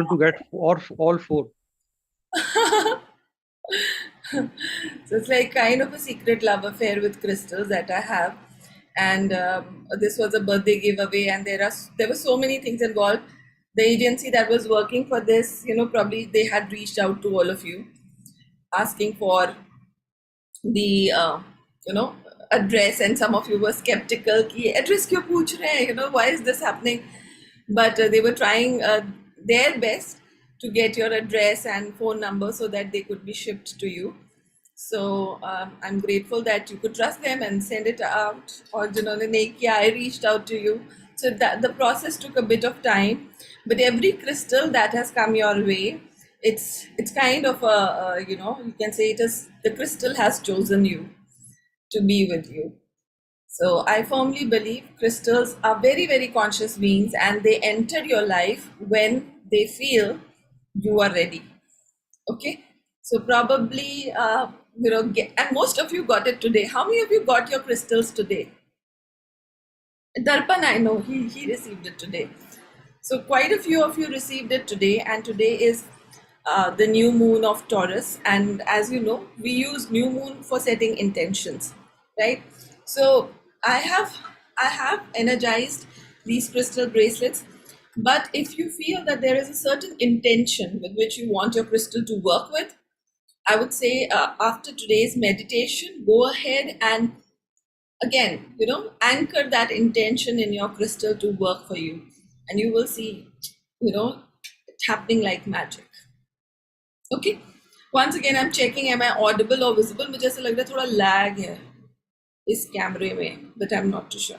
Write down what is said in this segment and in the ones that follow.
to get all four. So it's like kind of a secret love affair with crystals that I have. And this was a birthday giveaway, and there were so many things involved. The agency that was working for this, probably they had reached out to all of you asking for the address, and some of you were skeptical ki address क्यों पूछ रहे हैं, why is this happening, but they were trying their best to get your address and phone number so that they could be shipped to you. So I'm grateful that you could trust them and send it out, or जिन्होंने नहीं किया, I reached out to you. So that the process took a bit of time, but every crystal that has come your way, it's kind of you can say it is the crystal has chosen you to be with you. So I firmly believe crystals are very, very conscious beings, and they enter your life when they feel you are ready. Okay, so probably and most of you got it today. How many of you got your crystals today? Darpan, I know he received it today. So quite a few of you received it today, and today is the new moon of Taurus. And as you know, we use new moon for setting intentions, right? So I have energized these crystal bracelets. But if you feel that there is a certain intention with which you want your crystal to work with, I would say after today's meditation, go ahead and again, anchor that intention in your crystal to work for you, and you will see, it happening like magic. Okay. Once again, I'm checking, am I audible or visible? मुझे ऐसा लग रहा है थोड़ा lag है इस कैमरे में, but I'm not too sure.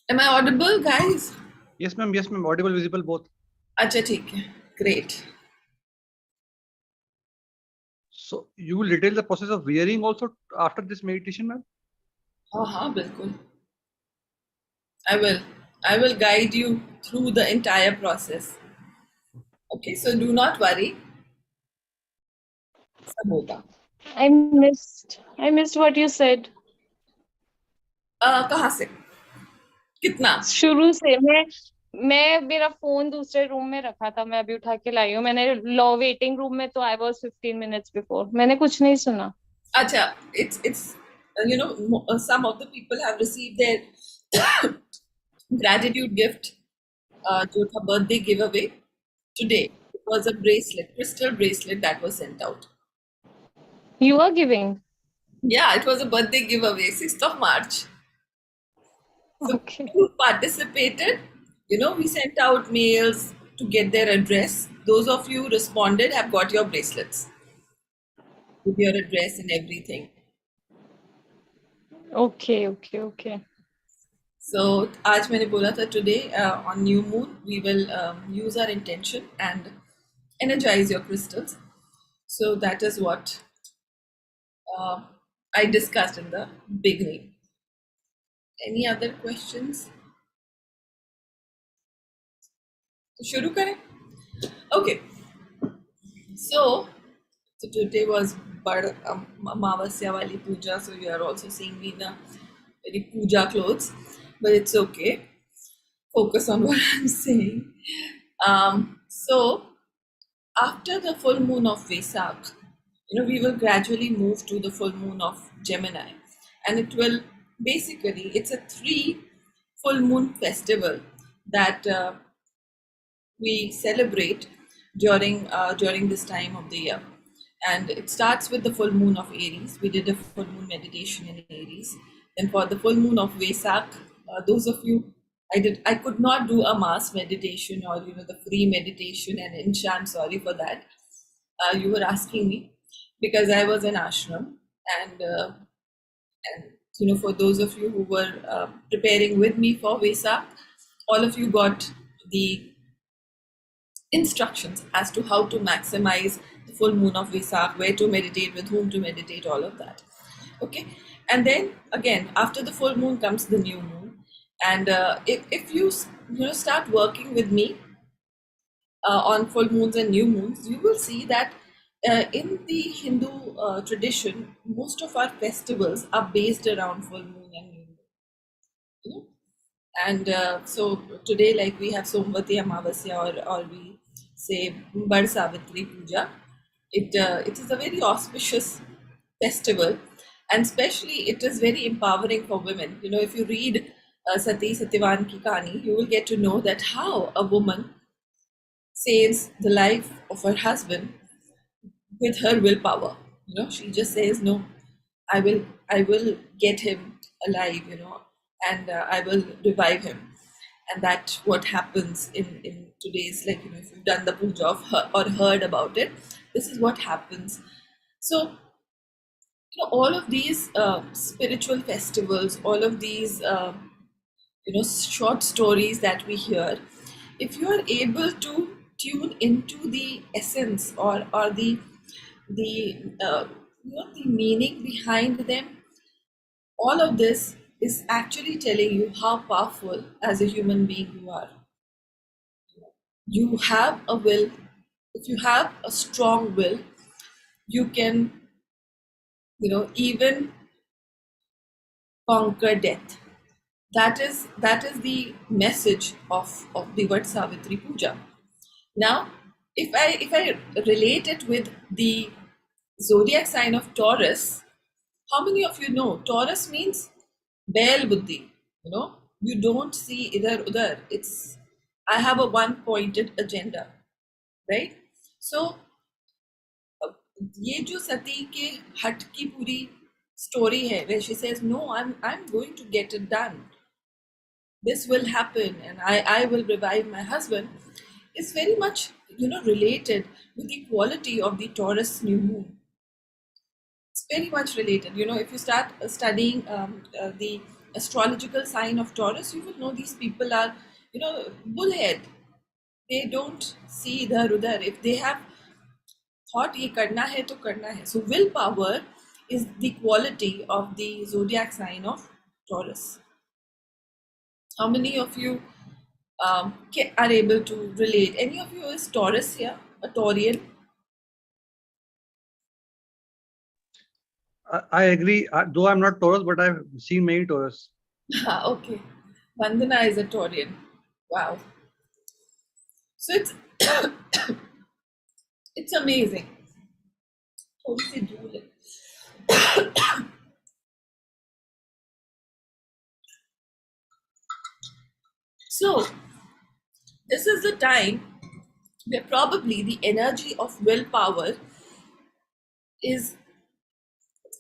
Am I audible, guys? Yes, ma'am. Yes, ma'am. Audible, visible, both. अच्छा ठीक है, great. So you will detail the process of wearing also after this meditation, ma'am? हाँ बिल्कुल. I will guide you through the entire process. Okay, so do not worry. सब होगा. I missed what you said. कहाँ से? कितना? शुरू से मैं मेरा फोन दूसरे रूम में रखा था, मैं अभी उठा के लाई हूँ. मैंने लॉ वेटिंग रूम में तो I was 15 minutes before. मैंने कुछ नहीं सुना. अच्छा, it's some of the people have received their gratitude gift, जो था birthday giveaway today. It was a bracelet, crystal bracelet that was sent out. You are giving? Yeah, it was a birthday giveaway, 6th of March. So Okay. who participated, we sent out mails to get their address. Those of you who responded have got your bracelets with your address and everything. Okay. So आज मैंने बोला था today on new moon we will use our intention and energize your crystals. So that is what I discussed in the beginning. Any other questions? तो शुरू करें? Okay. So today was Bad Amavasya Wali Puja, so you are also seeing me in a very puja clothes, but it's okay. Focus on what I'm saying. So after the full moon of Vesak, we will gradually move to the full moon of Gemini, and it will basically, it's a 3 full moon festival that we celebrate during this time of the year. And it starts with the full moon of Aries. We did a full moon meditation in Aries. Then for the full moon of Vesak, those of you, I could not do a mass meditation or the free meditation and enchant. Sorry for that. You were asking me because I was in ashram, and for those of you who were preparing with me for Vesak, all of you got the instructions as to how to maximize the full moon of Vesak, where to meditate, with whom to meditate, all of that. Okay, and then again after the full moon comes the new moon, and if you start working with me on full moons and new moons, you will see that in the Hindu tradition, most of our festivals are based around full moon and new moon. you know. And so today, like we have Somvati Amavasya, or we say Bad Savitri Puja. It is a very auspicious festival, and especially it is very empowering for women. You know, if you read Sati Satyavan Ki Kahani, you will get to know that how a woman saves the life of her husband with her willpower. You know, she just says, "No, I will get him alive." You know, and I will revive him. And that's what happens in today's, like, you know, if you've done the puja of her, or heard about it, this is what happens. So, you know, all of these spiritual festivals, all of these you know, short stories that we hear, if you are able to tune into the essence, or the you know, the meaning behind them, all of this is actually telling you how powerful as a human being you are. You have a will. If you have a strong will, you can, you know, even conquer death. That is the message of the Vat Savitri Puja. Now, if I relate it with the zodiac sign of Taurus, how many of you know Taurus means Bel Buddhi? You know, you don't see idhar udhar. It's, I have a one pointed agenda, right? So ये जो सती के हट की पूरी story है, where she says, no, I'm going to get it done, this will happen, and I will revive my husband, is very much, you know, related with the quality of the Taurus new moon. It's very much related. You know, if you start studying the astrological sign of Taurus, you will know these people are, you know, bullhead. They don't see idhar udhar. If they have thought ये करना है तो करना है. So willpower is the quality of the zodiac sign of Taurus. How many of you are able to relate? Any of you is Taurus here, a Taurian? I agree. Though I'm not Taurus, but I've seen many Taurus. Okay, Vandana is a Taurian. Wow. So it's it's amazing. थोड़ी सी धूल है. So this is the time where probably the energy of willpower is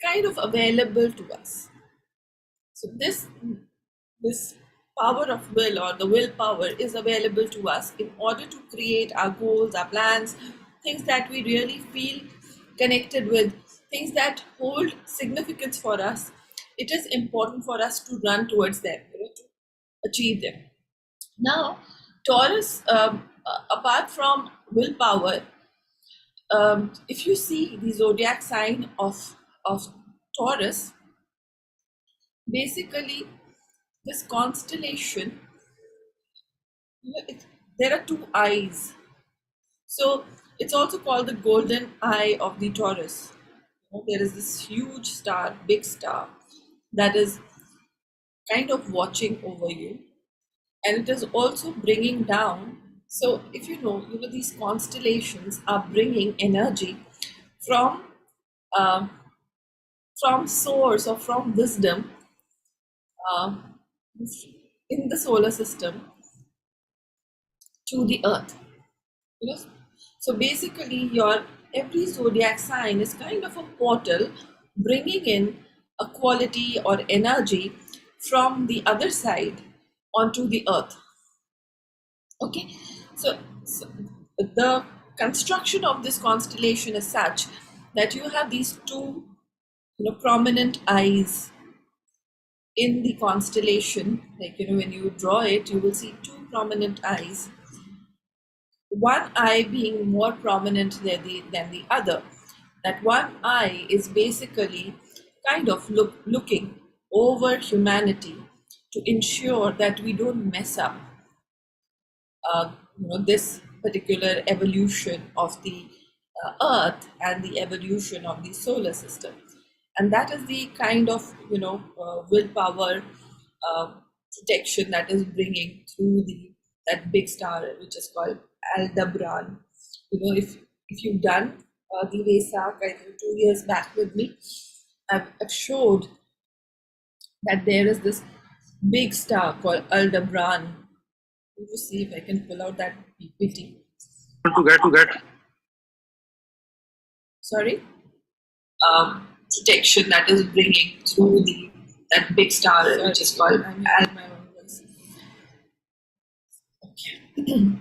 kind of available to us. So this power of will, or the willpower, is available to us in order to create our goals, our plans, things that we really feel connected with, things that hold significance for us. It is important for us to run towards them, you know, to achieve them. Now, Taurus, apart from willpower, if you see the zodiac sign of Taurus, basically this constellation, you know, there are two eyes. So it's also called the golden eye of the Taurus. You know, there is this huge star, big star, that is kind of watching over you, and it is also bringing down. So if you know these constellations are bringing energy from uh, from source, or from wisdom, uh, in the solar system to the earth. You know, so basically, your every zodiac sign is kind of a portal bringing in a quality or energy from the other side onto the earth. Okay, so the construction of this constellation is such that you have these two, you know, prominent eyes in the constellation. Like, you know, when you draw it, you will see two prominent eyes, one eye being more prominent than the other. That one eye is basically kind of looking over humanity to ensure that we don't mess up you know, this particular evolution of the earth and the evolution of the solar system. And that is the kind of, you know, willpower protection that is bringing through that big star, which is called Aldebaran. If you've done the Vesak, I think 2 years back with me, I've showed that there is this big star called Aldebaran. Let me see if I can pull out that PPT. To get Sorry, protection that is bringing through that big star, which is called my own voice. Okay.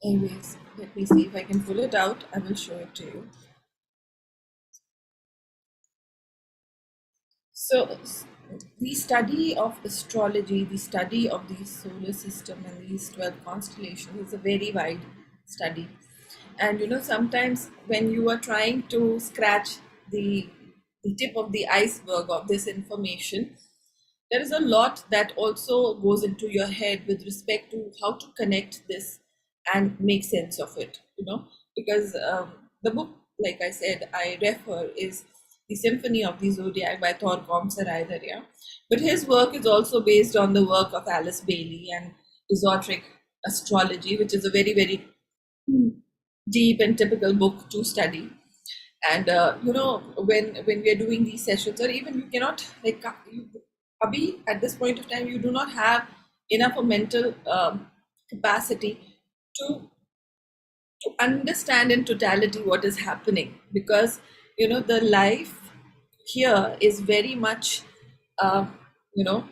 Anyways, let me see if I can pull it out. I will show it to you. So, the study of astrology, the study of the solar system and these 12 constellations is a very wide study. And sometimes when you are trying to scratch the tip of the iceberg of this information, there is a lot that also goes into your head with respect to how to connect this and make sense of it, because the book, like I said, I refer is The Symphony of the Zodiac by Thorkom Saraidarya. But his work is also based on the work of Alice Bailey and esoteric astrology, which is a very, very deep and typical book to study. And when we are doing these sessions, or even you cannot, like Abhi, at this point of time, you do not have enough of mental capacity to understand in totality what is happening, because the life here is very much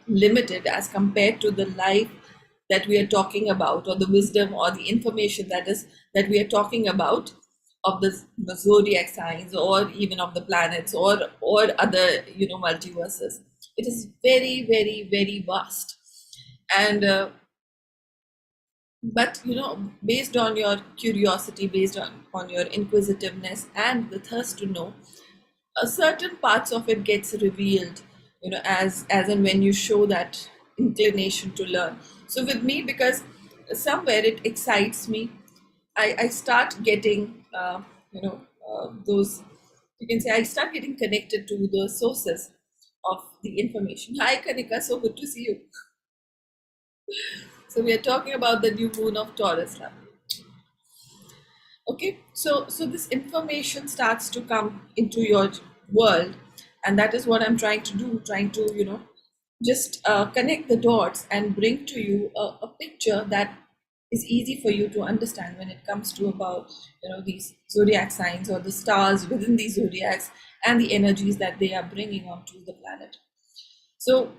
limited as compared to the life that we are talking about, or the wisdom or the information that we are talking about of the zodiac signs, or even of the planets, or other multiverses. It is very, very, very vast. And but based on your curiosity, based on your inquisitiveness and the thirst to know, certain parts of it gets revealed, as and when you show that inclination to learn. So with me, because somewhere it excites me, I start getting those, you can say, I start getting connected to the sources of the information. Hi Kanika, so good to see you. So we are talking about the new moon of Taurus now. Okay, so this information starts to come into your world, and that is what I'm trying to do, trying to just connect the dots and bring to you a picture that is easy for you to understand when it comes to about these zodiac signs, or the stars within these zodiacs, and the energies that they are bringing onto the planet. So,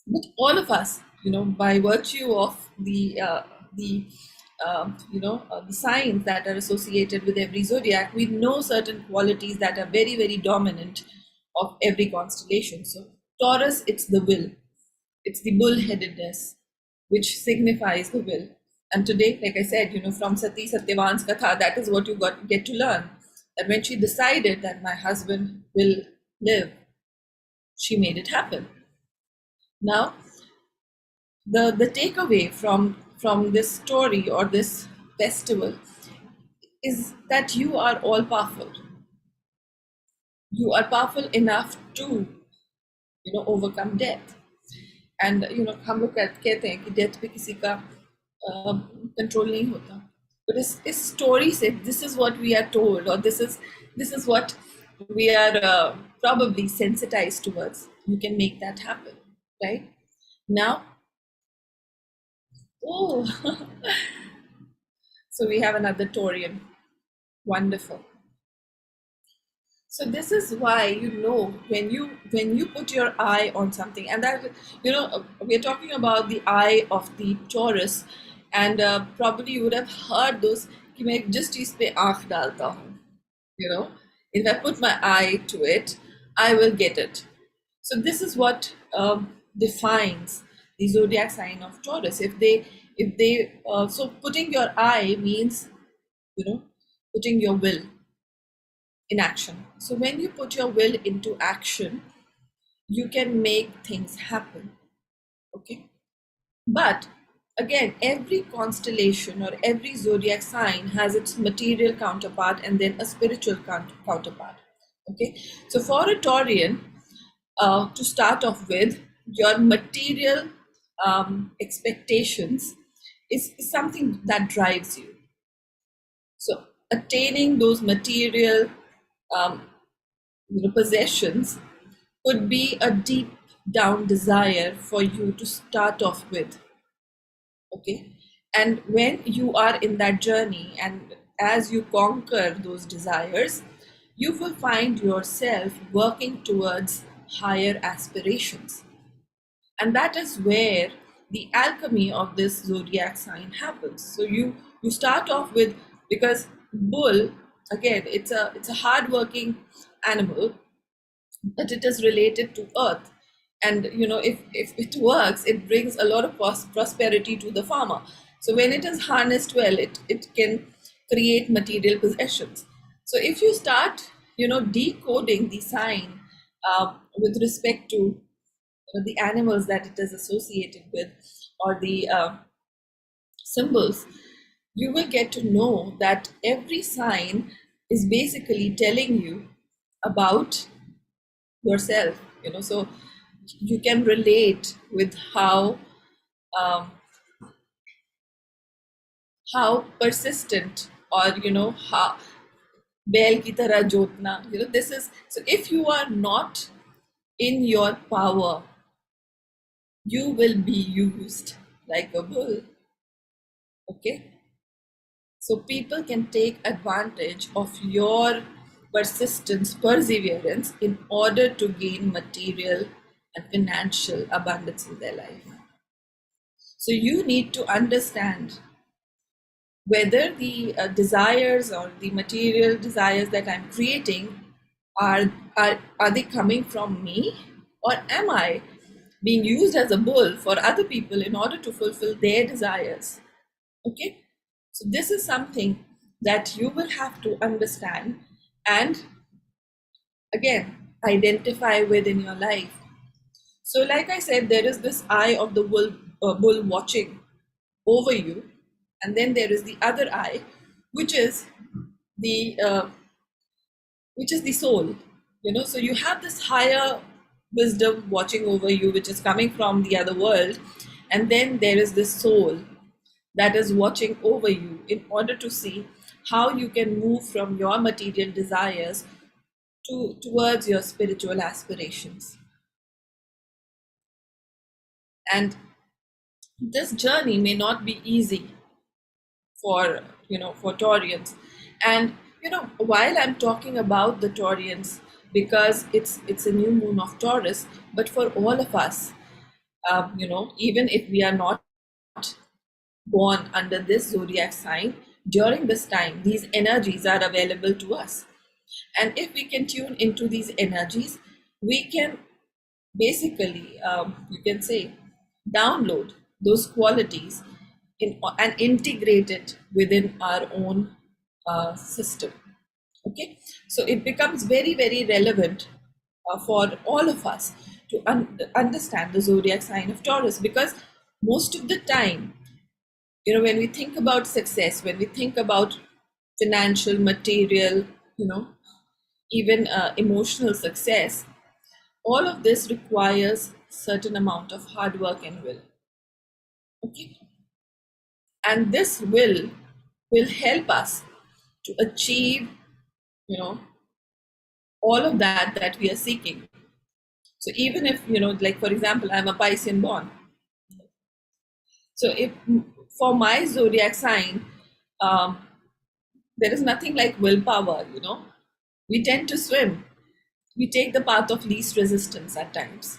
but all of us, by virtue of the signs that are associated with every zodiac, we know certain qualities that are very, very dominant of every constellation. So Taurus, it's the will, it's the bullheadedness, which signifies the will. And today, like I said, from Sati Satyavan's Katha, that is what you get to learn. That when she decided that my husband will live, she made it happen. Now, the takeaway from this story or this festival is that you are all powerful. You are powerful enough to overcome death. And हम लोग कहते हैं कि death पे किसी का control नहीं होता. But इस story से, this is what we are told, or this is what we are probably sensitized towards. You can make that happen, right? Now, oh, so we have another Taurian. Wonderful. So this is why when you put your eye on something, and that we're talking about the eye of the Taurus, and probably you would have heard those कि मैं जिस चीज पे आँख डालता हूँ, if I put my eye to it, I will get it. So this is what defines the zodiac sign of Taurus. If they so putting your eye means putting your will in action. So when you put your will into action, you can make things happen. Okay, but again, every constellation or every zodiac sign has its material counterpart and then a spiritual counterpart. Okay, so for a Taurian, to start off with, your material expectations is something that drives you. So attaining those material um, possessions could be a deep down desire for you to start off with. Okay, and when you are in that journey and as you conquer those desires, you will find yourself working towards higher aspirations. And that is where the alchemy of this zodiac sign happens. So you start off with, because bull, again, it's a hardworking animal, but it is related to earth. And if it works, it brings a lot of prosperity to the farmer. So when it is harnessed well, it can create material possessions. So if you start decoding the sign with respect to the animals that it is associated with, or the symbols, you will get to know that every sign is basically telling you about yourself. So you can relate with um, how persistent, or how बैल की तरह जोतना. This is, so if you are not in your power, you will be used like a bull. Okay, so people can take advantage of your persistence, perseverance, in order to gain material and financial abundance in their life. So you need to understand whether the desires or the material desires that I'm creating are they coming from me, or am I being used as a bull for other people in order to fulfill their desires? Okay, so this is something that you will have to understand and again identify with in your life. So like I said, there is this eye of the bull watching over you, and then there is the other eye, which is the soul. So you have this higher wisdom watching over you, which is coming from the other world, and then there is this soul that is watching over you in order to see how you can move from your material desires towards your spiritual aspirations. And this journey may not be easy for Taurians. And while I'm talking about the Taurians, because it's a new moon of Taurus, but for all of us, even if we are not born under this zodiac sign, during this time these energies are available to us. And if we can tune into these energies, we can basically, you can say, download those qualities and integrate it within our own system. Okay, so it becomes very, very relevant for all of us to understand the zodiac sign of Taurus, because most of the time, when we think about success, when we think about financial, material, even emotional success, all of this requires certain amount of hard work and will. Okay, and this will help us to achieve all of that we are seeking. So even if like for example, I'm a Piscean born, so if for my zodiac sign, um, there is nothing like willpower. We tend to swim, we take the path of least resistance at times.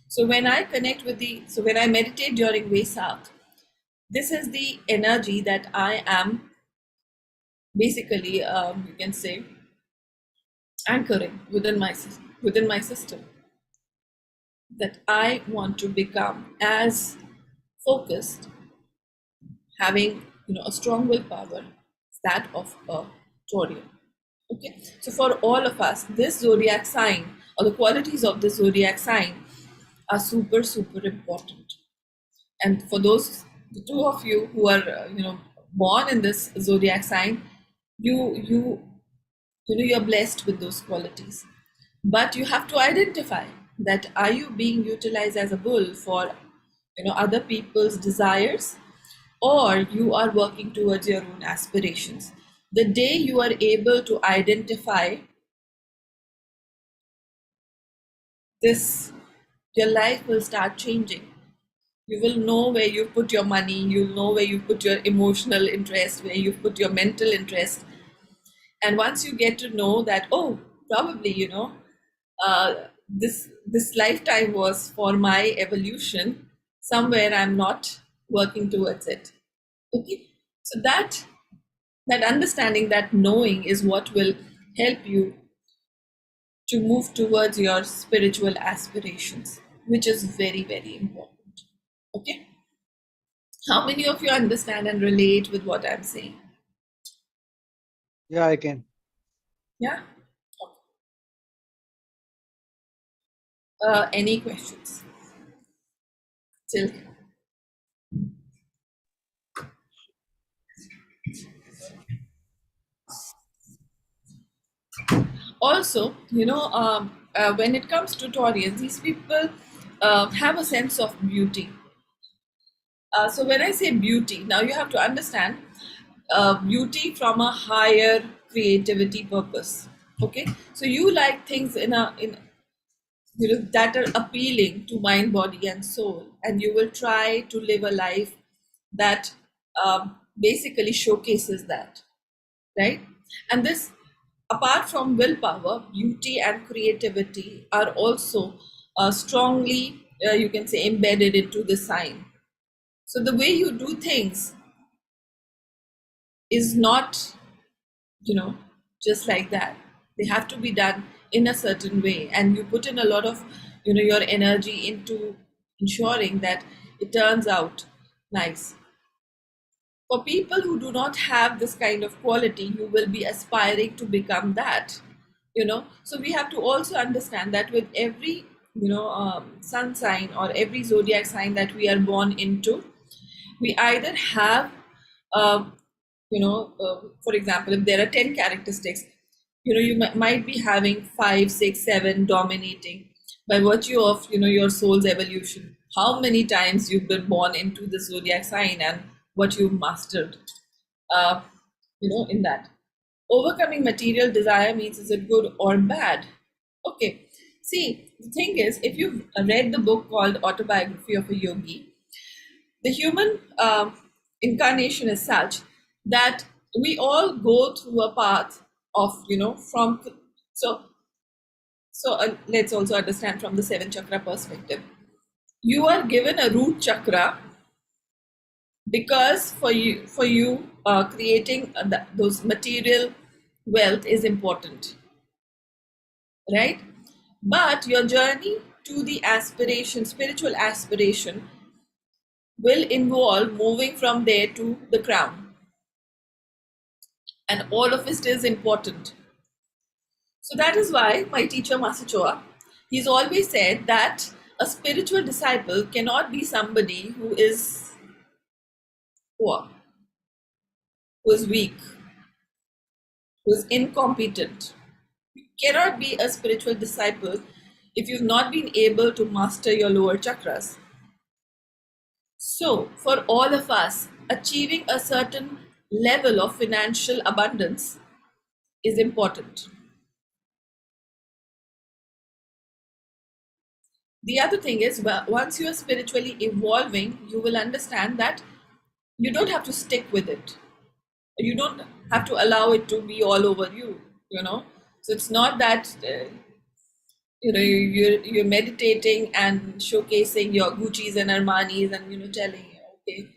So when I connect with when I meditate during Vesak, this is the energy that I am basically, you can say, anchoring within my system, that I want to become as focused, having a strong willpower, that of a Taurian. Okay, so for all of us, this zodiac sign or the qualities of the zodiac sign are super, super important. And for those, the two of you who are, born in this zodiac sign, you're blessed with those qualities. But you have to identify that are you being utilized as a bull for, other people's desires, or you are working towards your own aspirations. The day you are able to identify this, your life will start changing. You will know where you put your money, you'll know where you put your emotional interest, where you put your mental interest. And once you get to know that, oh, probably, this lifetime was for my evolution, somewhere I'm not working towards it. Okay, so that understanding, that knowing is what will help you to move towards your spiritual aspirations, which is very, very important. Okay, how many of you understand and relate with what I'm saying? Yeah, I can. Yeah. Any questions till? Also, when it comes to Taurians, these people have a sense of beauty. So when I say beauty, now you have to understand beauty from a higher creativity purpose. Okay, so you like things in that are appealing to mind, body, and soul, and you will try to live a life that basically showcases that, right? And this, apart from willpower, beauty and creativity are also strongly, you can say, embedded into the sign. So the way you do things is not, just like that. They have to be done in a certain way, and you put in a lot of, your energy into ensuring that it turns out nice. For people who do not have this kind of quality, you will be aspiring to become that, so we have to also understand that with every, sun sign or every zodiac sign that we are born into, we either have, for example, if there are 10 characteristics, you might be having 5, 6, 7 dominating by virtue of, your soul's evolution. How many times you've been born into the zodiac sign and what you've mastered, uh, in that. Overcoming material desire means, is it good or bad? Okay. See, the thing is, if you've read the book called Autobiography of a Yogi, the human incarnation is such that we all go through a path of, from, so let's also understand from the 7 chakra perspective. You are given a root chakra because for you creating those material wealth is important, right? But your journey to the aspiration, spiritual aspiration, will involve moving from there to the crown, and all of it is important. So that is why my teacher Master Choa, he's always said that a spiritual disciple cannot be somebody who is poor, who is weak, who is incompetent. You cannot be a spiritual disciple if you've not been able to master your lower chakras. So, for all of us, achieving a certain level of financial abundance is important. The other thing is, once you are spiritually evolving, you will understand that you don't have to stick with it. You don't have to allow it to be all over you, So it's not that, you're meditating and showcasing your Gucci's and Armani's and, telling you, okay.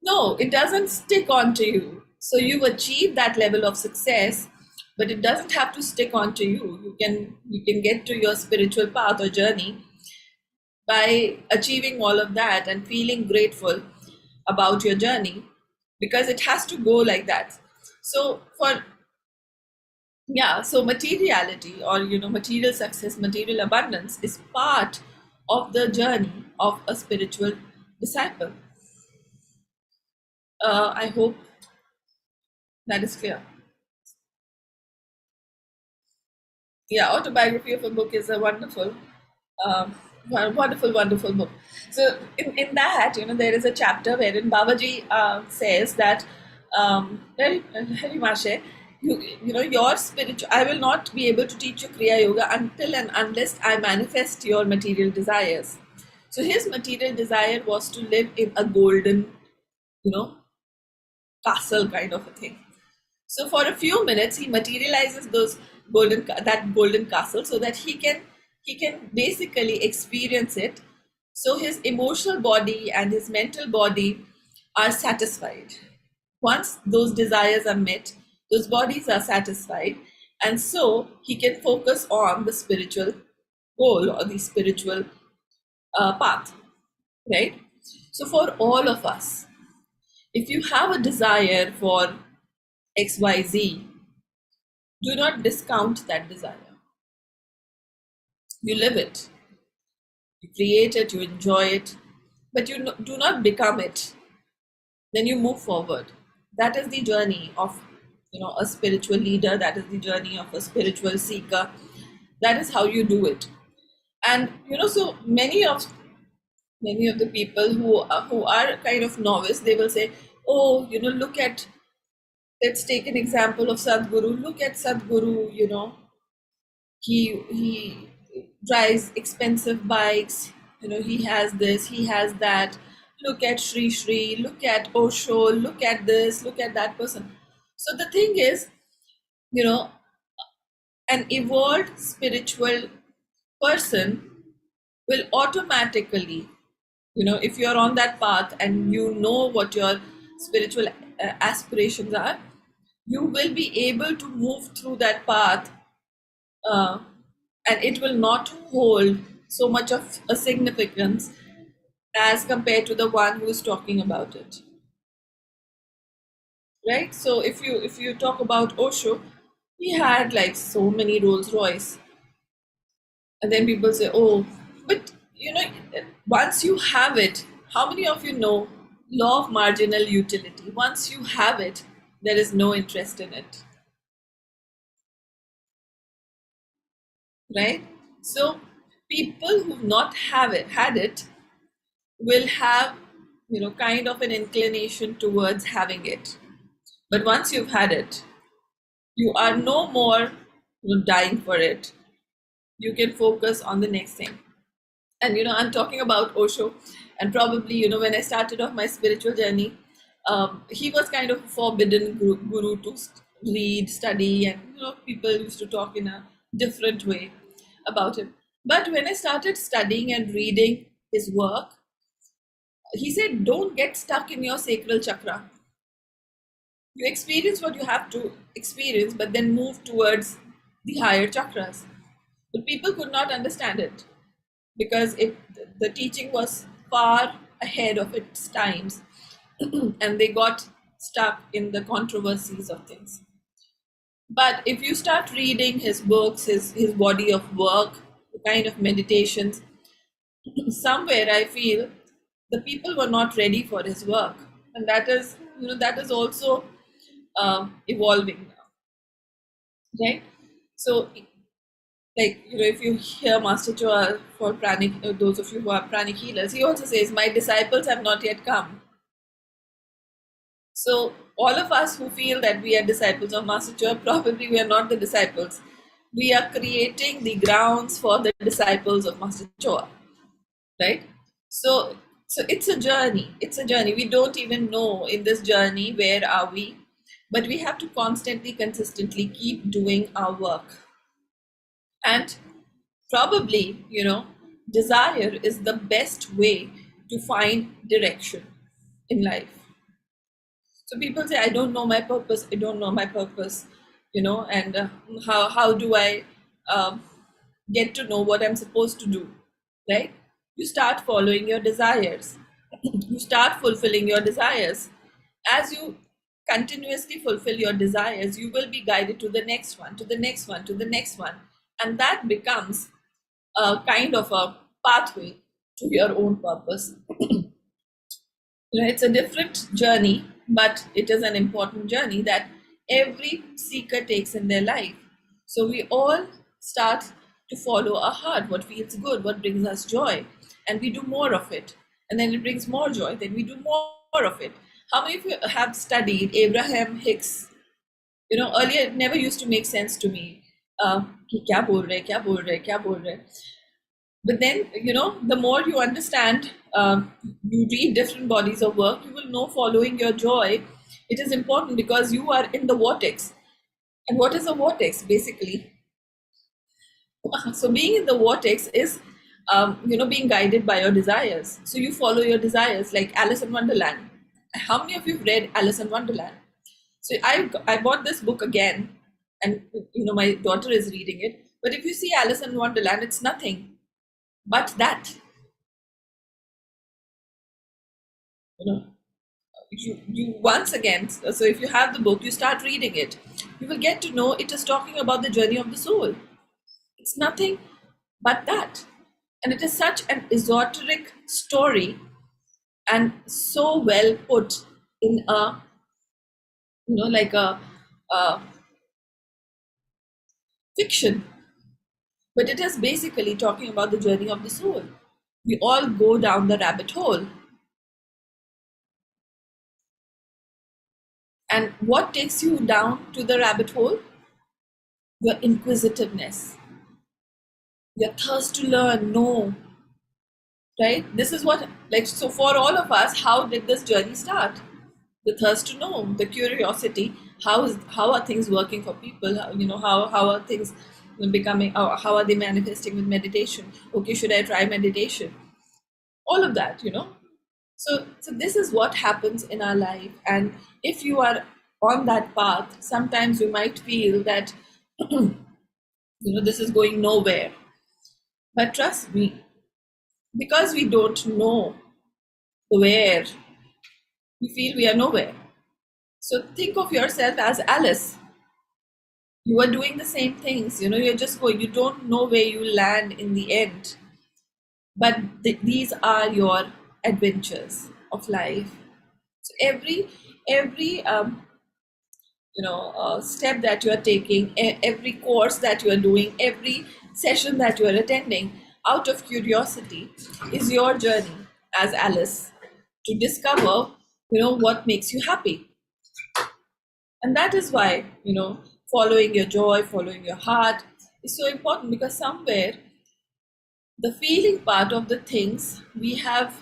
No, it doesn't stick onto you. So you've achieved that level of success, but it doesn't have to stick onto you. You can get to your spiritual path or journey by achieving all of that and feeling grateful about your journey, because it has to go like that. So for yeah, so materiality, or material success, material abundance is part of the journey of a spiritual disciple. I hope that is clear. Yeah, autobiography of a book is a wonderful, um, wonderful book. So in that, there is a chapter wherein Babaji says that, Hari Mashe, your spiritual, I will not be able to teach you Kriya Yoga until and unless I manifest your material desires. So his material desire was to live in a golden, you know, castle kind of a thing. So for a few minutes, he materializes that golden castle so that he can basically experience it. So his emotional body and his mental body are satisfied. Once those desires are met, those bodies are satisfied, and so he can focus on the spiritual goal or the spiritual path, right? So for all of us, if you have a desire for XYZ, do not discount that desire. You live it, you create it, you enjoy it, but you do not become it. Then you move forward. That is the journey of a spiritual leader. That is the journey of a spiritual seeker. That is how you do it. And so many of the people who are kind of novice, they will say, oh, look at, let's take an example of Sadhguru. Look at Sadhguru, he drives expensive bikes, he has this, he has that. Look at Sri, look at Osho, look at this, look at that person. So the thing is, you know an evolved spiritual person will automatically, if you're on that path and you know what your spiritual aspirations are, you will be able to move through that path, uh, and it will not hold so much of a significance as compared to the one who is talking about it, right? So if you talk about Osho, he had like so many Rolls Royce, and then people say, oh, but once you have it, how many of you know law of marginal utility? Once you have it, there is no interest in it, right? So people who not have it had it will have kind of an inclination towards having it, but once you've had it, you are no more dying for it. You can focus on the next thing. And I'm talking about Osho, and probably when I started off my spiritual journey, he was kind of a forbidden guru to read, study, and people used to talk in a different way about him. But when I started studying and reading his work, he said, don't get stuck in your sacral chakra. You experience what you have to experience, but then move towards the higher chakras. But people could not understand it because the teaching was far ahead of its times, and they got stuck in the controversies of things. But if you start reading his books, his body of work, the kind of meditations, somewhere I feel the people were not ready for his work, and that is also evolving now, right? So, like if you hear Master Choa for pranic, those of you who are pranic healers, he also says, "My disciples have not yet come." So all of us who feel that we are disciples of Master Choa, probably we are not the disciples. We are creating the grounds for the disciples of Master Choa, right? So it's a journey. It's a journey. We don't even know in this journey where are we, but we have to constantly, consistently keep doing our work. And probably, desire is the best way to find direction in life. So people say, I don't know my purpose, I don't know my purpose, and how do I get to know what I'm supposed to do, right? You start following your desires, you start fulfilling your desires. As you continuously fulfill your desires, you will be guided to the next one, to the next one, to the next one. And that becomes a kind of a pathway to your own purpose. It's a different journey, but it is an important journey that every seeker takes in their life. So we all start to follow our heart, what feels good, what brings us joy, and we do more of it. And then it brings more joy, then we do more of it. How many of you have studied Abraham Hicks? Earlier it never used to make sense to me. कि क्या बोल रहे, क्या बोल रहे, क्या बोल रहे. But then, the more you understand, you read different bodies of work, you will know following your joy, it is important because you are in the vortex. And what is a vortex, basically? So being in the vortex is, being guided by your desires. So you follow your desires, like Alice in Wonderland. How many of you have read Alice in Wonderland? So I bought this book again, and my daughter is reading it. But if you see Alice in Wonderland, it's nothing but that. You once again, so if you have the book, you start reading it, you will get to know it is talking about the journey of the soul. It's nothing but that. And it is such an esoteric story and so well put in a, like a fiction. But it is basically talking about the journey of the soul. We all go down the rabbit hole. And what takes you down to the rabbit hole? Your inquisitiveness, your thirst to learn, know, right? This is what, so for all of us, how did this journey start? The thirst to know, the curiosity, how are things working for people? How are things becoming, how are they manifesting with meditation? Okay, should I try meditation? All of that, So this is what happens in our life. And if you are on that path, sometimes you might feel that, this is going nowhere. But trust me, because we don't know where, we feel we are nowhere. So think of yourself as Alice. You are doing the same things, you're just going, you don't know where you land in the end. But these are your adventures of life. So every step that you are taking, every course that you are doing, every session that you are attending, out of curiosity, is your journey as Alice to discover, what makes you happy. And that is why, following your joy, following your heart is so important, because somewhere the feeling part of the things we have,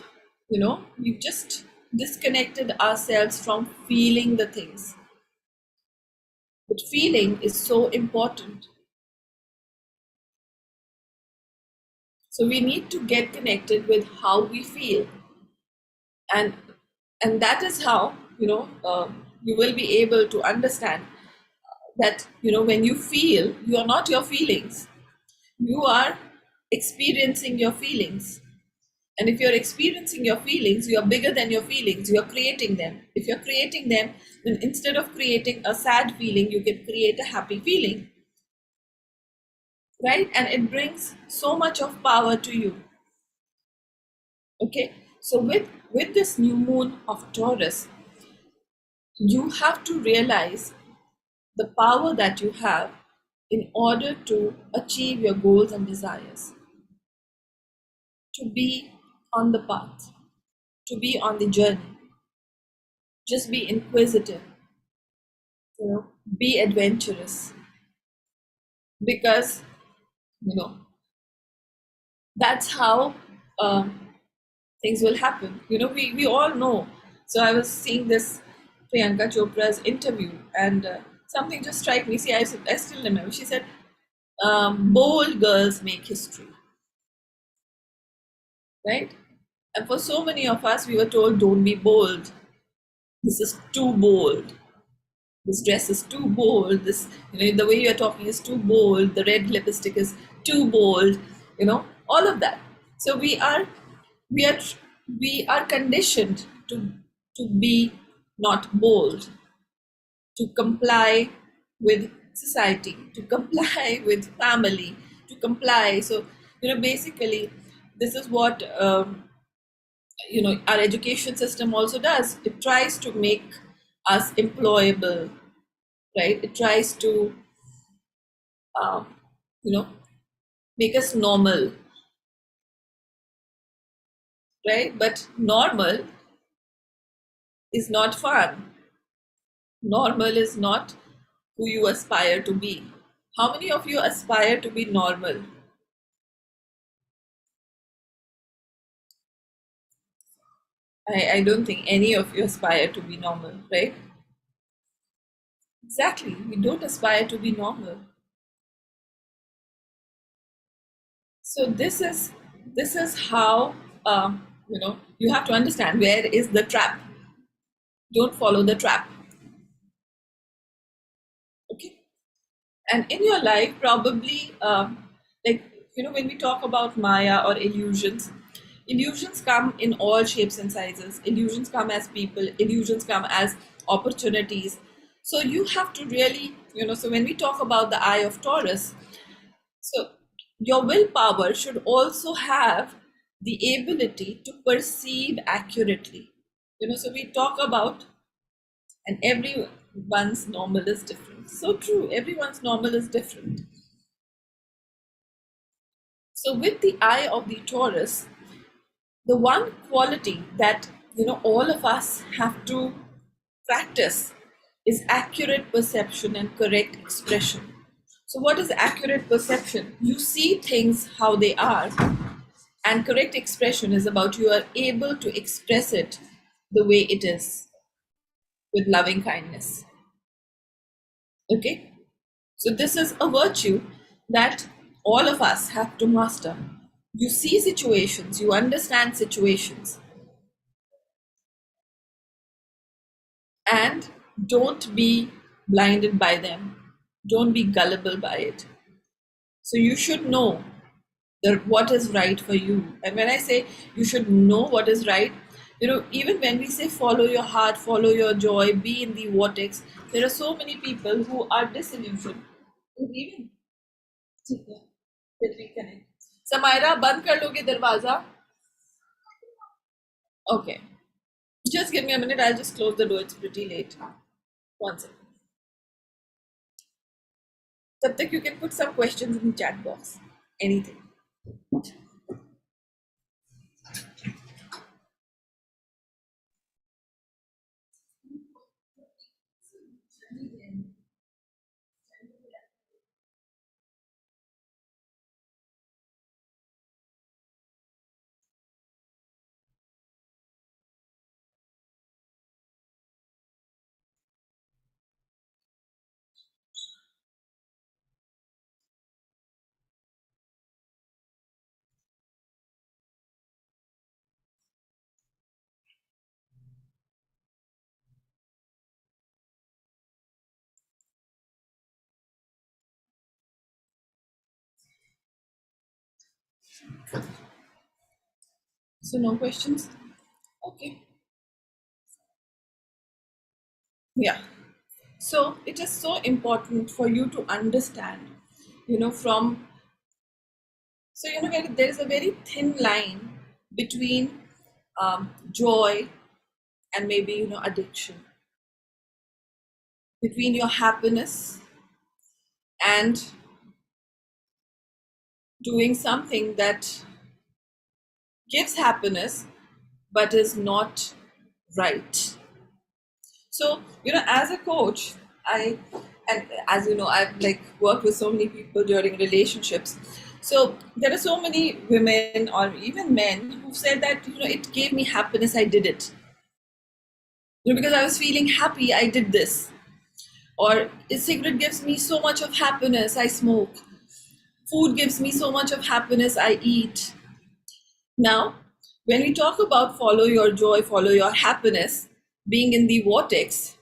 we've just disconnected ourselves from feeling the things. But feeling is so important. So we need to get connected with how we feel. And that is how, you will be able to understand that, when you feel, you are not your feelings. You are experiencing your feelings. And if you're experiencing your feelings, you are bigger than your feelings. You are creating them. If you're creating them, then instead of creating a sad feeling, you can create a happy feeling. Right? And it brings so much of power to you. Okay? So with this new moon of Taurus, you have to realize the power that you have in order to achieve your goals and desires. To be on the path, to be on the journey. Just be inquisitive, be adventurous, because that's how things will happen. We all know. So I was seeing this Priyanka Chopra's interview, and something just struck me. See, I still remember. She said, "Bold girls make history." Right? And for so many of us, we were told, "Don't be bold. This is too bold. This dress is too bold. This, the way you're talking is too bold. The red lipstick is too bold. All of that." So we are conditioned to be not bold. to comply with society, to comply with family, to comply. So, basically, this is what, our education system also does. It tries to make us employable, right? It tries to, um, you know, make us normal, right? But normal is not fun. Normal is not who you aspire to be. How many of you aspire to be normal? I don't think any of you aspire to be normal, right? Exactly. We don't aspire to be normal. So this is how, you have to understand where is the trap. Don't follow the trap. Okay. And in your life, probably, like, when we talk about Maya or illusions, illusions come in all shapes and sizes. Illusions come as people, illusions come as opportunities. So you have to really, so when we talk about the eye of Taurus, so your willpower should also have the ability to perceive accurately. So we talk about, and everyone's normal is different. So true, everyone's normal is different. So with the eye of the Taurus, the one quality that all of us have to practice is accurate perception and correct expression. So what is accurate perception? You see things how they are, and correct expression is about you are able to express it the way it is, with loving kindness. Okay, so this is a virtue that all of us have to master. You see situations, you understand situations, and don't be blinded by them. Don't be gullible by it. So you should know what is right for you. And when I say you should know what is right, even when we say follow your heart, follow your joy, be in the vortex, there are so many people who are disillusioned. Even reconnect. Samaira, बंद कर लोगे दरवाजा? Okay. Just give me a minute. I'll just close the door. It's pretty late. One second. तब तक you can put some questions in the chat box. Anything. So no questions? Okay. Yeah. So it is so important for you to understand, from, so, there is a very thin line between joy and maybe, addiction, between your happiness and doing something that gives happiness but is not right. So, as a coach, and as you know, I've like worked with so many people during relationships. So there are so many women or even men who said that, it gave me happiness, I did it. Because I was feeling happy, I did this. Or a cigarette gives me so much of happiness, I smoke. Food gives me so much of happiness, I eat. Now, when we talk about follow your joy, follow your happiness, being in the vortex,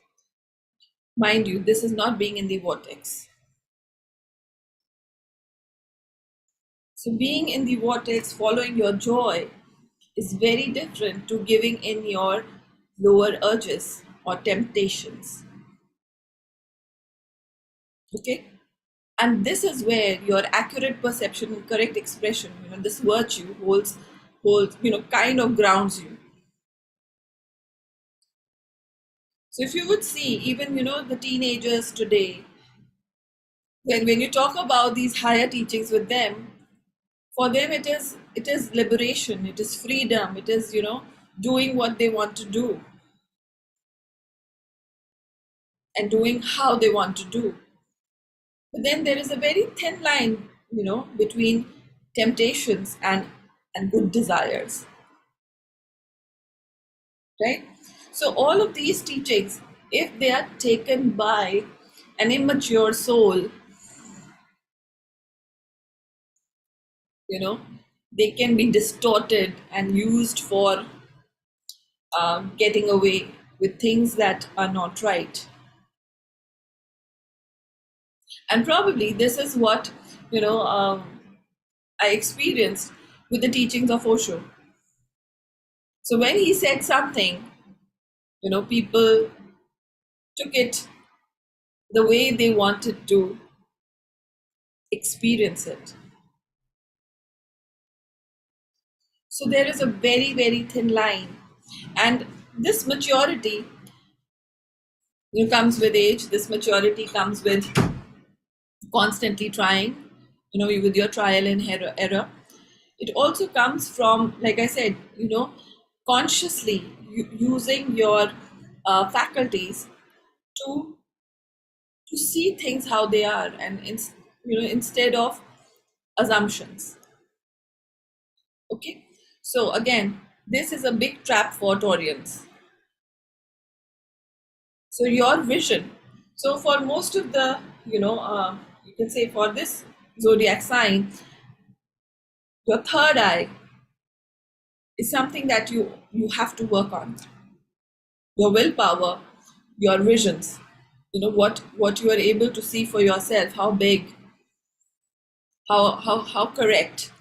mind you, this is not being in the vortex. So being in the vortex, following your joy, is very different to giving in your lower urges or temptations. Okay, and this is where your accurate perception and correct expression, this virtue holds, kind of grounds you. So if you would see, even the teenagers today, when you talk about these higher teachings with them, for them it is liberation, it is freedom, it is doing what they want to do and doing how they want to do. But then there is a very thin line, between temptations and good desires, right? So all of these teachings, if they are taken by an immature soul, they can be distorted and used for getting away with things that are not right. And probably this is what I experienced with the teachings of Osho. So when he said something, people took it the way they wanted to experience it. So there is a very, very thin line. And this maturity comes with age. This maturity comes with constantly trying, with your trial and error. It also comes from, like I said, consciously using your faculties to see things how they are, and instead of assumptions. Okay, so again, this is a big trap for Taurians. So your vision. So for most of the, you can say for this zodiac sign, your third eye is something that you have to work on. Your willpower, your visions, what you are able to see for yourself, how big, how correct,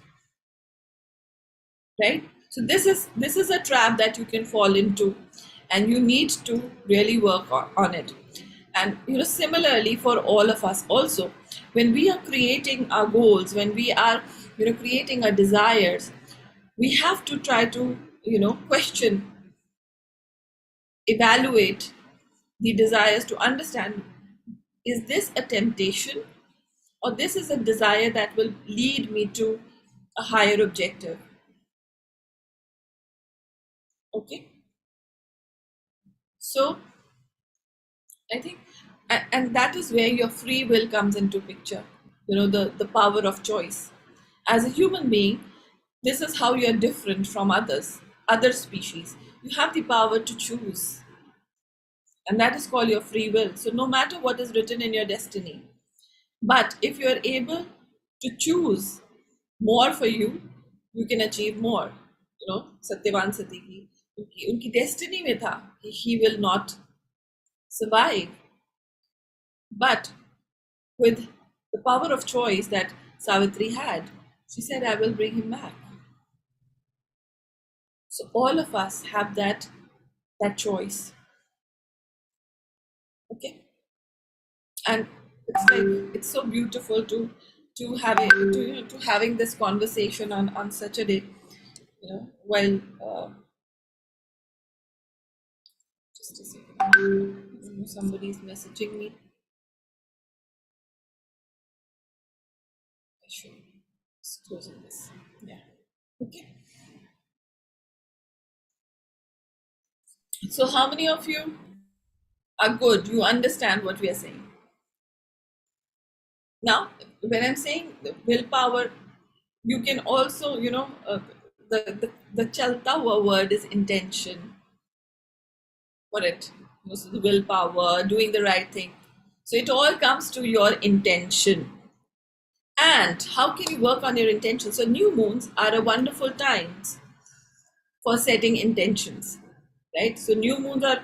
right? So this is a trap that you can fall into, and you need to really work on it. And similarly for all of us also, when we are creating our goals, when we are creating our desires, we have to try to question, evaluate the desires to understand, is this a temptation, or this is a desire that will lead me to a higher objective. Okay, so I think, and that is where your free will comes into picture, the power of choice. As a human being, this is how you're different from other species. You have the power to choose, and that is called your free will. So no matter what is written in your destiny, but if you're able to choose more for you, you can achieve more. Satyavan Sati ki unki destiny mein tha he will not survive, but with the power of choice that Savitri had, she said, I will bring him back. So all of us have that choice. Okay, and it's so beautiful to having this conversation on such a day. While just a second, somebody's messaging me. I should closing this. Yeah. Okay. So how many of you are good? You understand what we are saying. Now, when I'm saying willpower, you can also, the Chaltawa word is intention for it. So the willpower, doing the right thing. So it all comes to your intention. And how can you work on your intention? So new moons are a wonderful times for setting intentions, right? So new moons are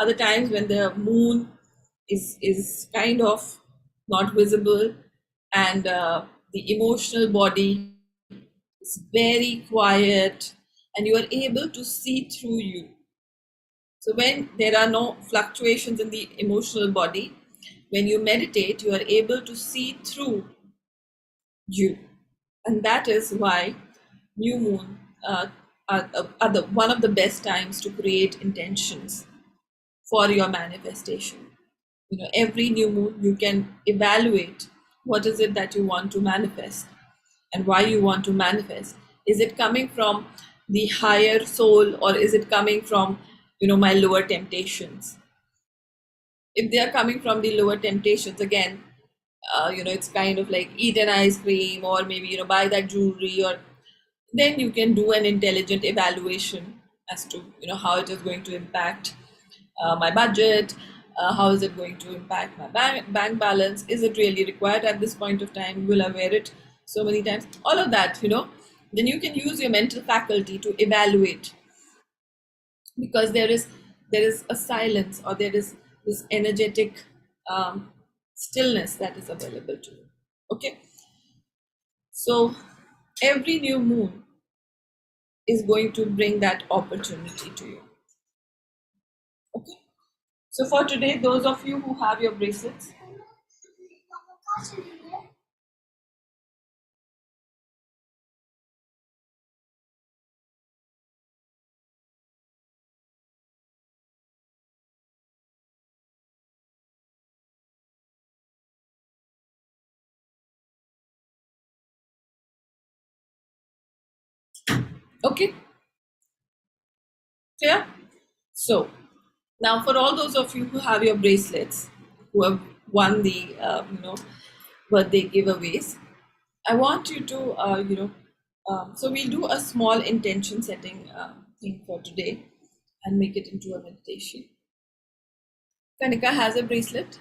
the times when the moon is kind of not visible, and the emotional body is very quiet, and you are able to see through you. So when there are no fluctuations in the emotional body, When you meditate, you are able to see through you. And that is why new moon are one of the best times to create intentions for your manifestation. Every new moon you can evaluate what is it that you want to manifest and why you want to manifest. Is it coming from the higher soul, or is it coming from my lower temptations? If they are coming from the lower temptations, again, it's kind of like eat an ice cream, or maybe buy that jewelry, or then you can do an intelligent evaluation as to how it is going to impact my budget, how is it going to impact my bank balance, is it really required at this point of time, will I wear it so many times, all of that. Then you can use your mental faculty to evaluate, because there is a silence, or there is this energetic stillness that is available to you. Okay, so every new moon is going to bring that opportunity to you. Okay, so for today, those of you who have your bracelets, okay, clear? So now, for all those of you who have your bracelets, who have won the birthday giveaways, I want you to so we'll do a small intention setting thing for today and make it into a meditation. Kanika has a bracelet.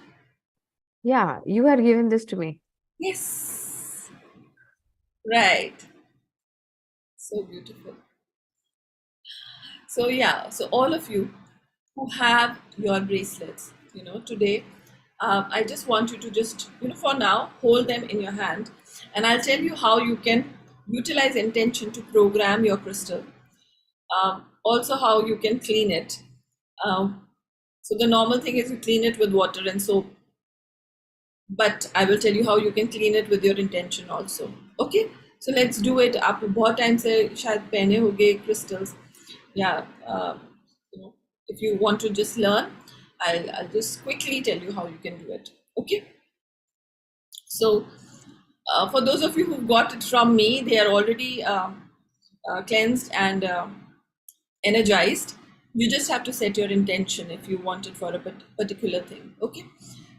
Yeah, you had given this to me. Yes, right. So beautiful. So yeah, so all of you who have your bracelets, today, I just want you to just, for now, hold them in your hand, and I'll tell you how you can utilize intention to program your crystal. Also, how you can clean it. So the normal thing is you clean it with water and soap, but I will tell you how you can clean it with your intention also. Okay, so let's do it. आप बहुत time से शायद पहने होगे crystals. Yeah, if you want to just learn, I'll just quickly tell you how you can do it. Okay, so for those of you who got it from me, they are already cleansed and energized. You just have to set your intention if you want it for a particular thing. Okay,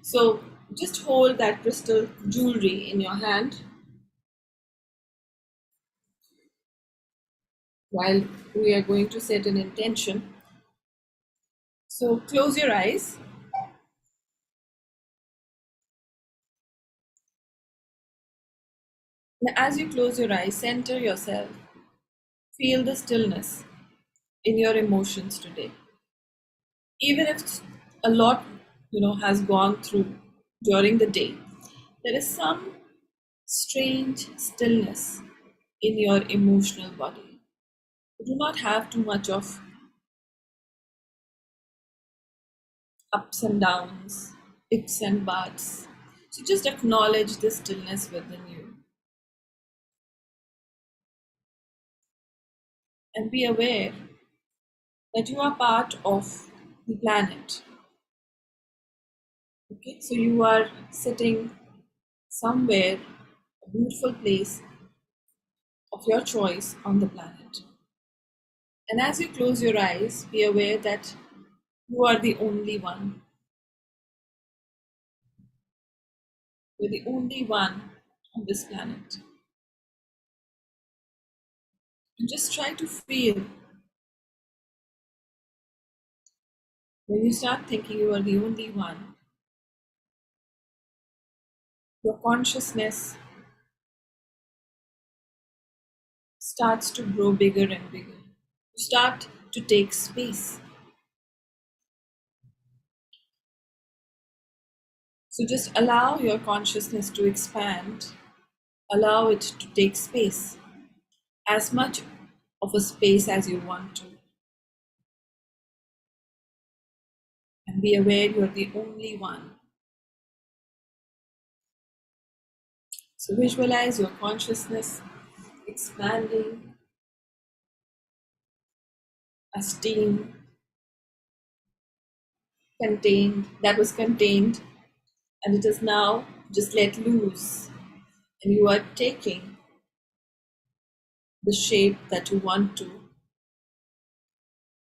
so just hold that crystal jewelry in your hand while we are going to set an intention. So close your eyes. Now, as you close your eyes, center yourself. Feel the stillness in your emotions today. Even if a lot, has gone through during the day, there is some strange stillness in your emotional body. You do not have too much of ups and downs, ifs and buts. So just acknowledge the stillness within you. And be aware that you are part of the planet. Okay, so you are sitting somewhere, a beautiful place of your choice on the planet. And as you close your eyes, be aware that you are the only one. You're the only one on this planet. And just try to feel, when you start thinking you are the only one, your consciousness starts to grow bigger and bigger. You start to take space. So just allow your consciousness to expand, allow it to take space, as much of a space as you want to. And be aware you're the only one So visualize your consciousness expanding as steam that was contained, and it is now just let loose, and you are taking the shape that you want to,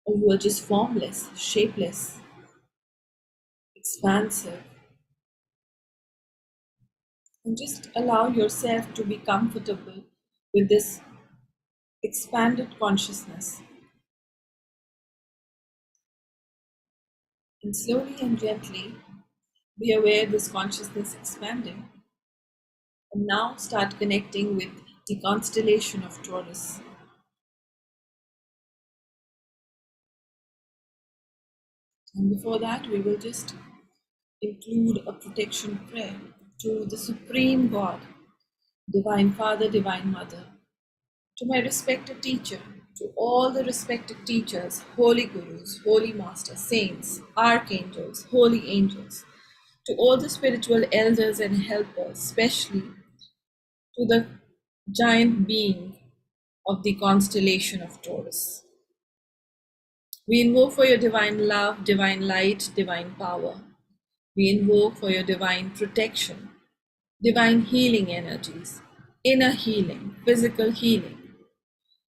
or you are just formless, shapeless, expansive, and just allow yourself to be comfortable with this expanded consciousness, and slowly and gently be aware this consciousness expanding. And now start connecting with the constellation of Taurus. And before that, we will just include a protection prayer to the Supreme God, Divine Father, Divine Mother, to my respected teacher, to all the respected teachers, holy gurus, holy masters, saints, archangels, holy angels, to all the spiritual elders and helpers, especially to the giant being of the constellation of Taurus. We invoke for your divine love, divine light, divine power. We invoke for your divine protection, divine healing energies, inner healing, physical healing,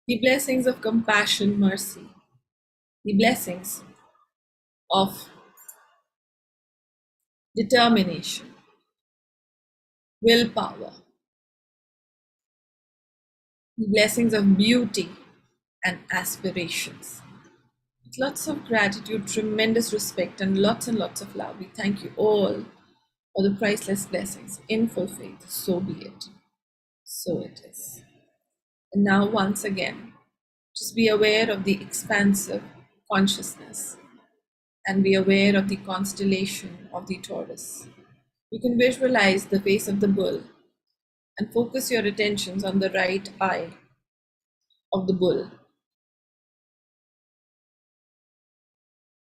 the blessings of compassion, mercy, the blessings of determination, willpower, the blessings of beauty and aspirations. With lots of gratitude, tremendous respect, and lots of love, we thank you all for the priceless blessings. In full faith, so be it. So it is. And now, once again, just be aware of the expansive consciousness and be aware of the constellation of the Taurus. You can visualize the face of the bull and focus your attentions on the right eye of the bull.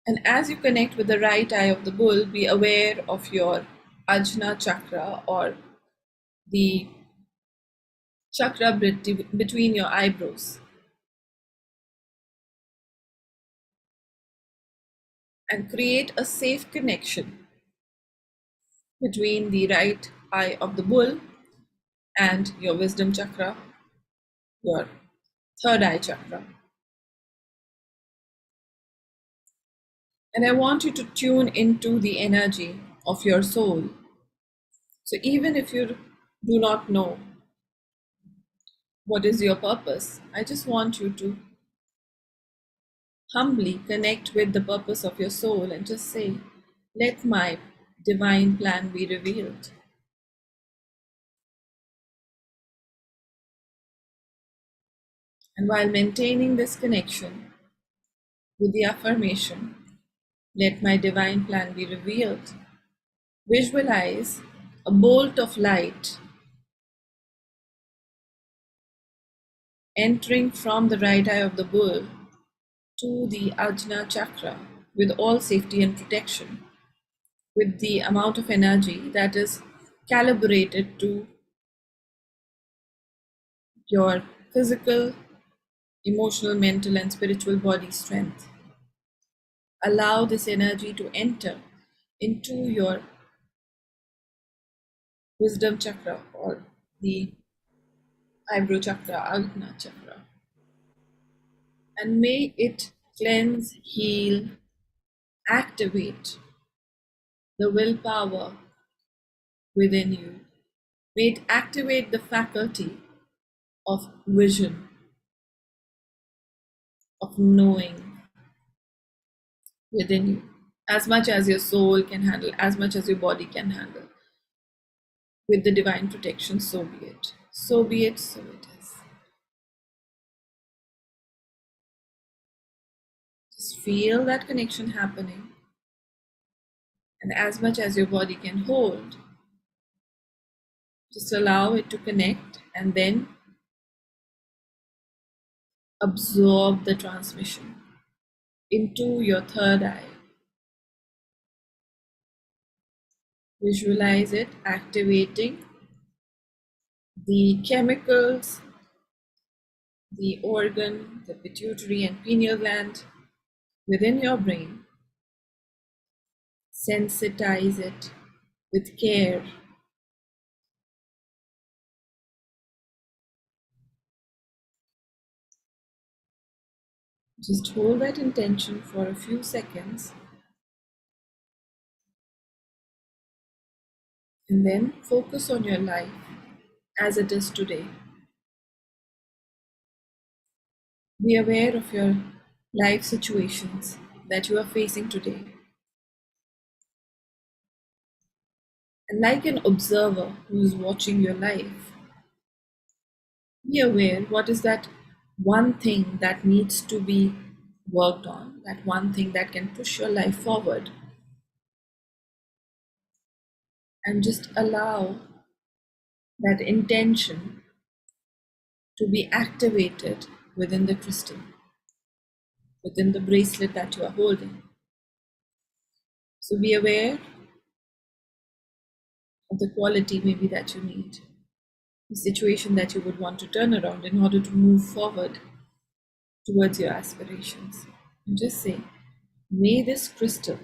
And as you connect with the right eye of the bull, be aware of your Ajna chakra, or the chakra between your eyebrows. And create a safe connection between the right eye of the bull and your wisdom chakra, your third eye chakra. And I want you to tune into the energy of your soul. So even if you do not know what is your purpose, I just want you to humbly connect with the purpose of your soul and just say, let my divine plan be revealed. And while maintaining this connection with the affirmation, let my divine plan be revealed, visualize a bolt of light entering from the right eye of the bull to the Ajna chakra with all safety and protection, with the amount of energy that is calibrated to your physical, emotional, mental, and spiritual body strength. Allow this energy to enter into your wisdom chakra, or the eyebrow chakra, Ajna chakra, and may it cleanse, heal, activate the willpower within you. May it activate the faculty of vision, of knowing within you, as much as your soul can handle, as much as your body can handle. With the divine protection, so be it. So be it, so it is. Just feel that connection happening. And as much as your body can hold, just allow it to connect and then absorb the transmission into your third eye. Visualize it activating the chemicals, the organ, the pituitary and pineal gland within your brain, sensitize it with care. Just hold that intention for a few seconds and then focus on your life as it is today. Be aware of your life situations that you are facing today. And like an observer who is watching your life, be aware what is that one thing that needs to be worked on, that one thing that can push your life forward. And just allow that intention to be activated within the crystal, within the bracelet that you are holding. So be aware of the quality maybe that you need, the situation that you would want to turn around in order to move forward towards your aspirations. And just say, may this crystal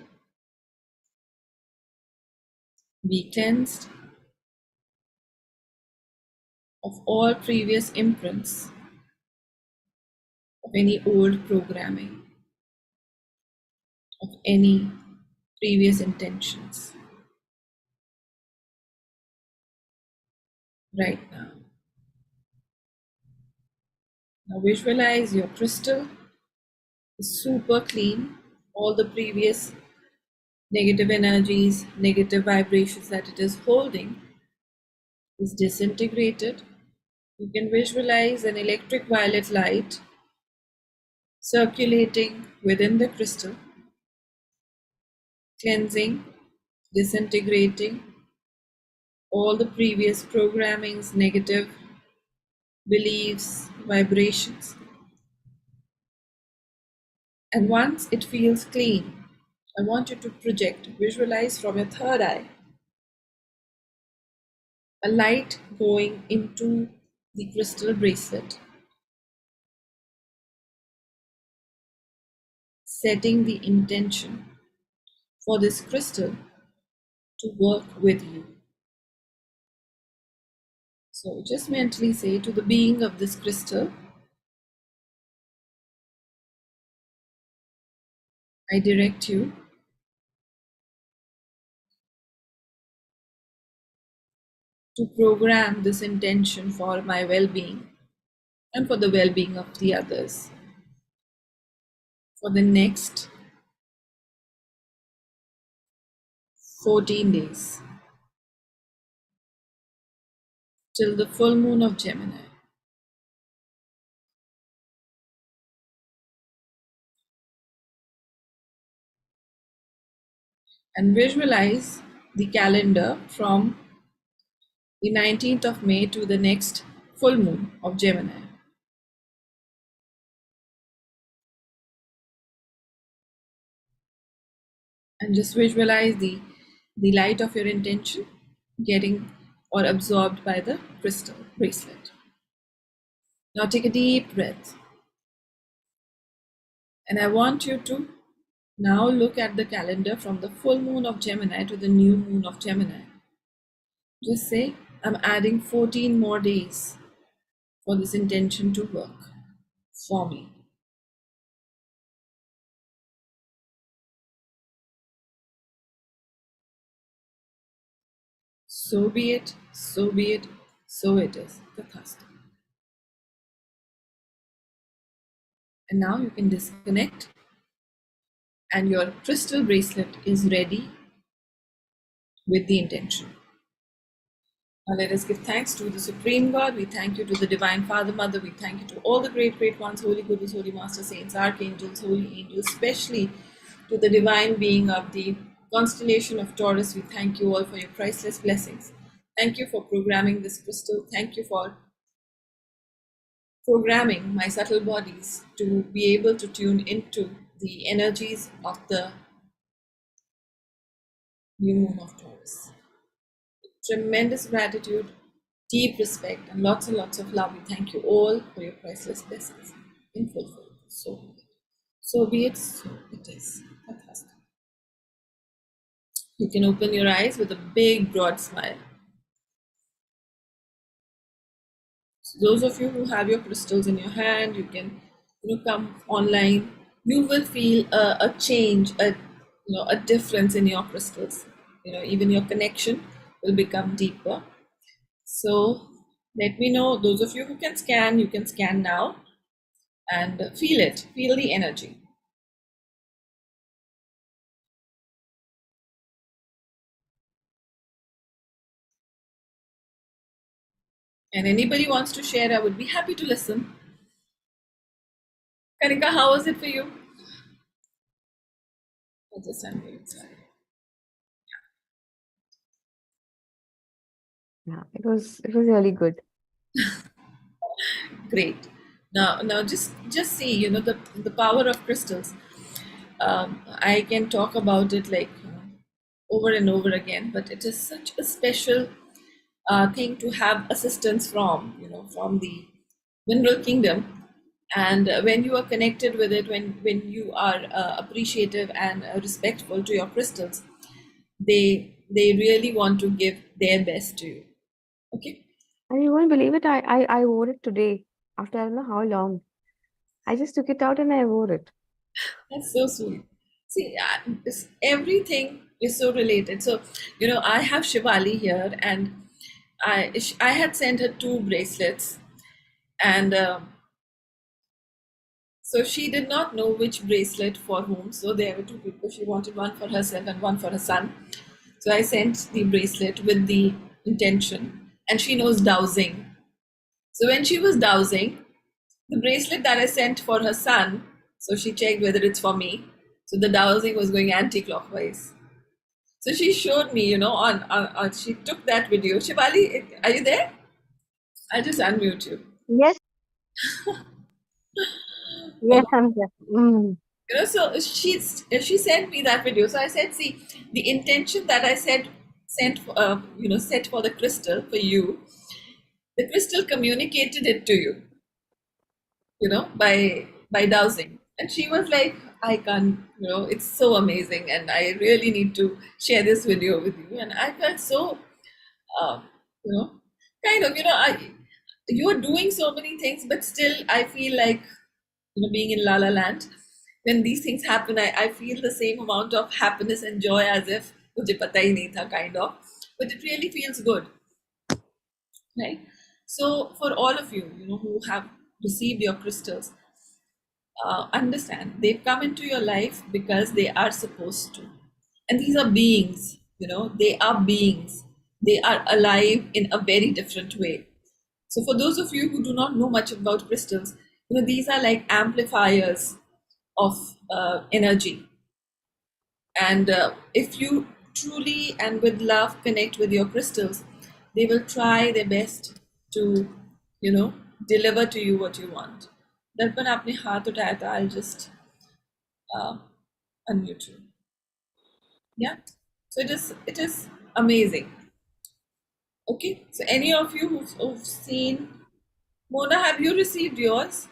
be cleansed of all previous imprints of any old programming, of any previous intentions. Right now. Now visualize your crystal is super clean. All the previous negative energies, negative vibrations that it is holding is disintegrated. You can visualize an electric violet light circulating within the crystal, cleansing, disintegrating all the previous programmings, negative beliefs, vibrations. And once it feels clean, I want you to project, visualize from your third eye, a light going into the crystal bracelet, setting the intention for this crystal to work with you. So just mentally say to the being of this crystal, I direct you to program this intention for my well-being and for the well-being of the others for the next 14 days till the full moon of Gemini. And visualize the calendar from the 19th of May to the next full moon of Gemini. And just visualize the light of your intention getting or absorbed by the crystal bracelet. Now take a deep breath. And I want you to now look at the calendar from the full moon of Gemini to the new moon of Gemini. Just say, I'm adding 14 more days for this intention to work for me. So be it, so be it, so it is. Tathastha. And now you can disconnect, and your crystal bracelet is ready with the intention. Now let us give thanks to the Supreme God. We thank you to the Divine Father, Mother. We thank you to all the great ones, Holy Gurus, Holy Master Saints, Archangels, Holy Angels, especially to the Divine Being of the constellation of Taurus. We thank you all for your priceless blessings. Thank you for programming this crystal. Thank you for programming my subtle bodies to be able to tune into the energies of the new moon of Taurus. Tremendous gratitude deep respect, and lots of love. We thank you all for your priceless blessings in fulfillment. So be it, so it is. Fantastic. You can open your eyes with a big, broad smile. So those of you who have your crystals in your hand, you can come online. You will feel a change, a difference in your crystals. Even your connection will become deeper. So let me know. Those of you who can scan, you can scan now and feel it. Feel the energy. And anybody wants to share, I would be happy to listen. Kanika, how was it for you? I just unmute, sorry. Yeah, it was really good. Great. Now just see, the power of crystals. I can talk about it like over and over again, but it is such a special thing to have assistance from the mineral kingdom. And when you are connected with it, when you are appreciative and respectful to your crystals, they really want to give their best to you. Okay. And you won't believe it, I wore it today after I don't know how long. I just took it out and I wore it. That's so sweet. See, everything is so related. So, I have Shivali here, and I had sent her 2 bracelets, and so she did not know which bracelet for whom. So there were 2 people. She wanted one for herself and one for her son. So I sent the bracelet with the intention, and she knows dowsing. So when she was dowsing, the bracelet that I sent for her son, so she checked whether it's for me. So the dowsing was going anti-clockwise. So she showed me, on she took that video. Shivali, are you there? I'll just unmute you. Yes. Yes, I'm here. So she sent me that video. So I said, see, the intention that I sent for, set for the crystal for you, the crystal communicated it to you, by dowsing. And she was like, I can't, it's so amazing, and I really need to share this video with you. And I felt so, uh, you know, kind of, you are doing so many things, but still I feel like, being in La La Land, when these things happen, I feel the same amount of happiness and joy as if mujhe pata hi nahi tha, kind of. But it really feels good, right? So for all of you, who have received your crystals, understand they've come into your life because they are supposed to. And these are beings, they are beings. They are alive in a very different way. So for those of you who do not know much about crystals, these are like amplifiers of energy. And if you truly and with love connect with your crystals, they will try their best to, deliver to you what you want. Darpan आपने हाथ उठाया था, I'll just unmute you. Yeah. So it is amazing. Okay. So any of you who've seen, Mona, have you received yours?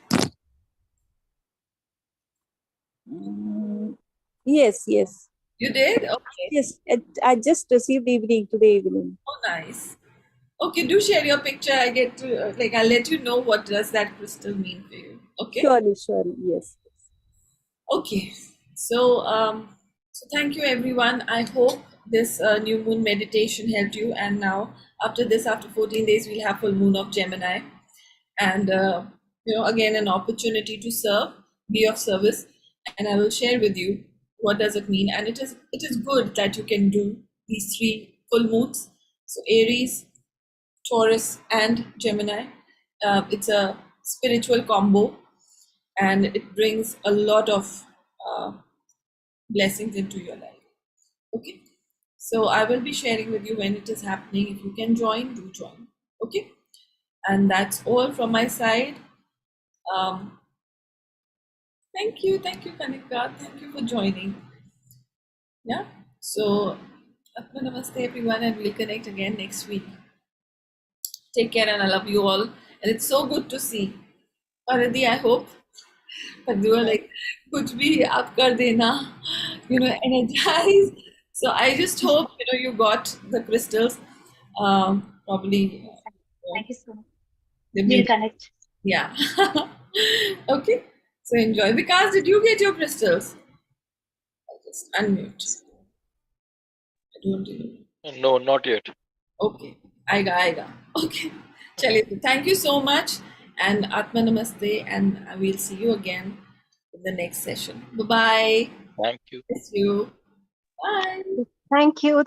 Yes, yes, You did? Okay. yes. I just received today evening. Oh, nice. Okay, do share your picture. I get to I'll let you know what does that crystal mean for you. Okay. Surely, yes. Okay. So thank you everyone. I hope this new moon meditation helped you. And now after 14 days, we'll have full moon of Gemini, and again an opportunity to serve, be of service, and I will share with you what does it mean. And it is good that you can do these 3 full moons. So Aries, Taurus, and Gemini. It's a spiritual combo, and it brings a lot of blessings into your life. Okay, so I will be sharing with you when it is happening. If you can join, do join. Okay, and that's all from my side. Thank you, Kanika. Thank you for joining. Yeah, so Namaste everyone, and we'll connect again next week. Take care, and I love you all. And it's so good to see. Paradhi, I hope. But you were like, kuch bhi aap kar dena, energize. So I just hope, you got the crystals. Probably. Thank you so much. they've We'll been- connect. Yeah. Okay. So enjoy. Vikas, did you get your crystals? I'll just unmute. I don't even. No, not yet. Okay. Aiga. Okay. Chaliye. Thank you so much. And Atma Namaste. And we'll see you again in the next session. Bye-bye. Thank you. Miss you. Bye. Thank you.